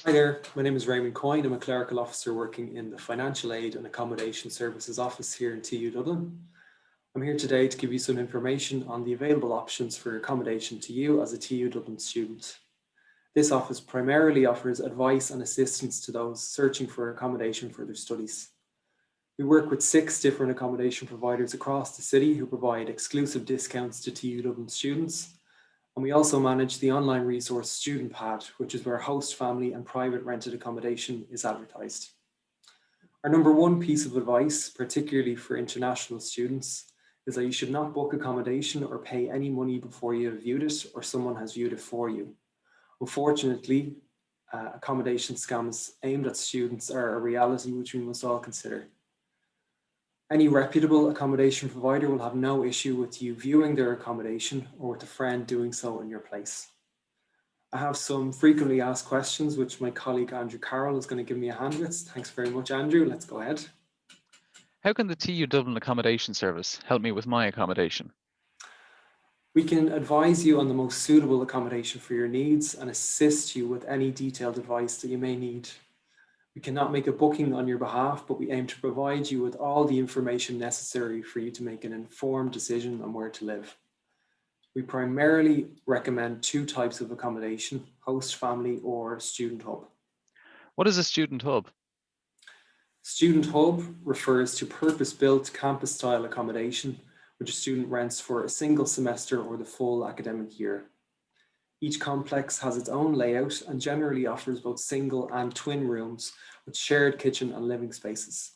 Hi there, my name is Raymond Coyne. I'm a clerical officer working in the Financial Aid and Accommodation Services office here in TU Dublin. I'm here today to give you some information on the available options for accommodation to you as a TU Dublin student. This office primarily offers advice and assistance to those searching for accommodation for their studies. We work with 6 different accommodation providers across the city who provide exclusive discounts to TU Dublin students. And we also manage the online resource Student Pad, which is where host family and private rented accommodation is advertised. Our number one piece of advice, particularly for international students, is that you should not book accommodation or pay any money before you have viewed it or someone has viewed it for you. Unfortunately, accommodation scams aimed at students are a reality which we must all consider. Any reputable accommodation provider will have no issue with you viewing their accommodation or with a friend doing so in your place. I have some frequently asked questions which my colleague Andrew Carroll is going to give me a hand with. Thanks very much, Andrew. Let's go ahead. How can the TU Dublin Accommodation Service help me with my accommodation? We can advise you on the most suitable accommodation for your needs and assist you with any detailed advice that you may need. We cannot make a booking on your behalf, but we aim to provide you with all the information necessary for you to make an informed decision on where to live. We primarily recommend 2 types of accommodation: host family or student hub. What is a student hub? Student hub refers to purpose-built campus-style accommodation, which a student rents for a single semester or the full academic year. Each complex has its own layout and generally offers both single and twin rooms with shared kitchen and living spaces.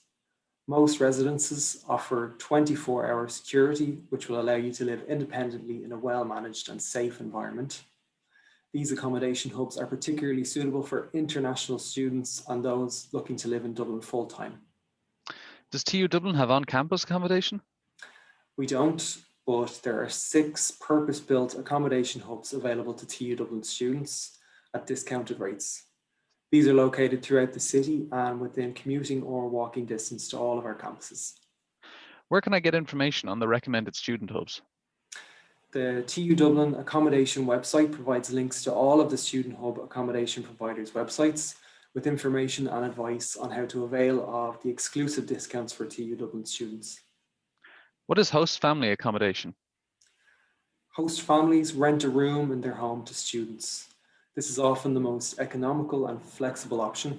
Most residences offer 24-hour security, which will allow you to live independently in a well-managed and safe environment. These accommodation hubs are particularly suitable for international students and those looking to live in Dublin full-time. Does TU Dublin have on-campus accommodation? We don't, but there are 6 purpose-built accommodation hubs available to TU Dublin students at discounted rates. These are located throughout the city and within commuting or walking distance to all of our campuses. Where can I get information on the recommended student hubs? The TU Dublin accommodation website provides links to all of the student hub accommodation providers' websites with information and advice on how to avail of the exclusive discounts for TU Dublin students. What is host family accommodation? Host families rent a room in their home to students. This is often the most economical and flexible option.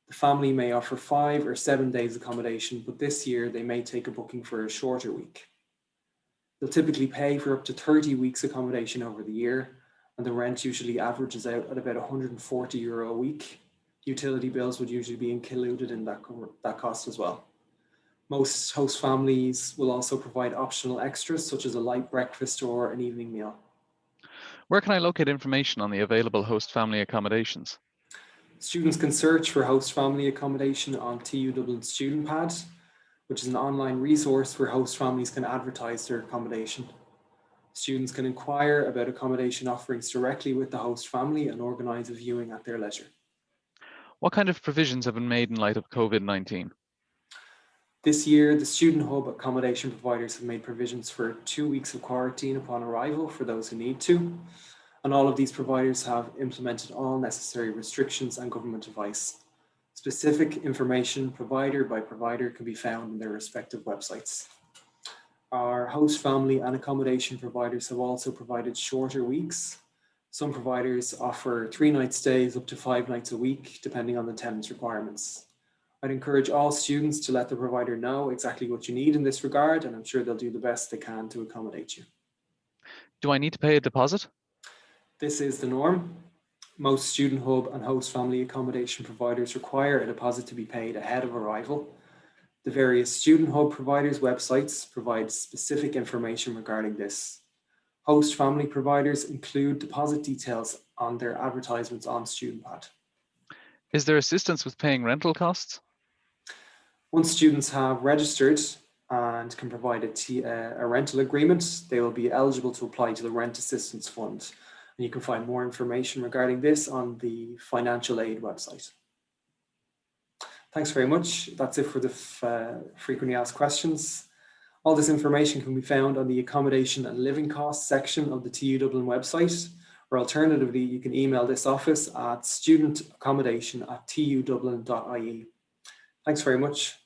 The family may offer 5 or 7 days accommodation, but this year they may take a booking for a shorter week. They'll typically pay for up to 30 weeks accommodation over the year, and the rent usually averages out at about €140 a week. Utility bills would usually be included in that cost as well. Most host families will also provide optional extras such as a light breakfast or an evening meal. Where can I locate information on the available host family accommodations? Students can search for host family accommodation on TU Dublin Student Pad, which is an online resource where host families can advertise their accommodation. Students can inquire about accommodation offerings directly with the host family and organise a viewing at their leisure. What kind of provisions have been made in light of COVID-19? This year, the Student Hub accommodation providers have made provisions for 2 weeks of quarantine upon arrival for those who need to, and all of these providers have implemented all necessary restrictions and government advice. Specific information provider by provider can be found in their respective websites. Our host family and accommodation providers have also provided shorter weeks. Some providers offer 3-night stays up to 5 nights a week, depending on the tenant's requirements. I'd encourage all students to let the provider know exactly what you need in this regard, and I'm sure they'll do the best they can to accommodate you. Do I need to pay a deposit? This is the norm. Most student hub and host family accommodation providers require a deposit to be paid ahead of arrival. The various student hub providers' websites provide specific information regarding this. Host family providers include deposit details on their advertisements on Student Pad. Is there assistance with paying rental costs? Once students have registered and can provide a rental agreement, they will be eligible to apply to the Rent Assistance Fund. And you can find more information regarding this on the Financial Aid website. Thanks very much. That's it for the frequently asked questions. All this information can be found on the accommodation and living costs section of the TU Dublin website, or alternatively, you can email this office at studentaccommodation@tudublin.ie. Thanks very much.